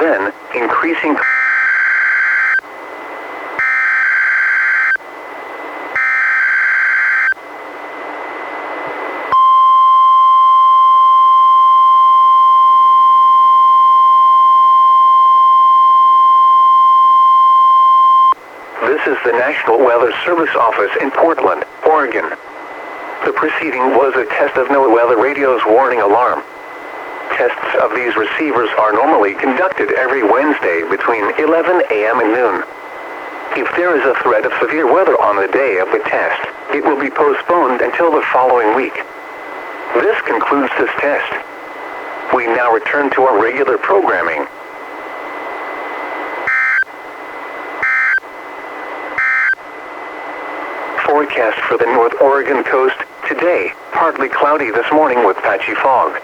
then increasing. This is the National Weather Service office in Portland, Oregon. The preceding was a test of NWR radio's warning alarm. Tests of these receivers are normally conducted every Wednesday between 11 a.m. and noon. If there is a threat of severe weather on the day of the test, it will be postponed until the following week. This concludes this test. We now return to our regular programming. Forecast for the North Oregon coast, today, partly cloudy this morning with patchy fog.